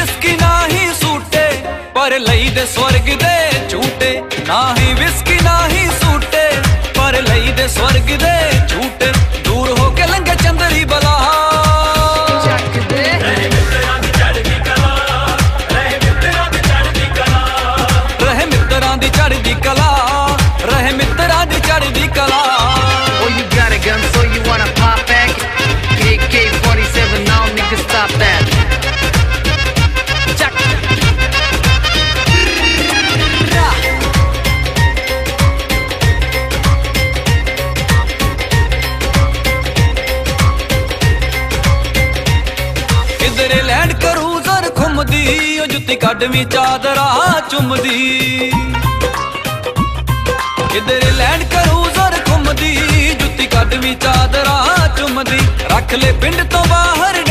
Whisky ना ही सूटे, पर लई दे स्वर्ग दे झूटे। ना ही विस्की ना ही सूटे, पर लई दे स्वर्ग दे झूटे। दूर होके लंघे चंदरी बला, रहे मित्रां दी चढ़दी कला, रहे मित्रां दी चढ़दी कला। Oh, you got a gun, so you wanna pop back? AK-47, now nigga stop that. किधरे लैंड क्रूजर घुमदी, ओ जुत्ती कड़वी चादरा चुमदी। किधरे लैंड क्रूजर घुमदी, जुत्ती कड़वी चादरा चुमदी। रख ले पिंड तो बाहर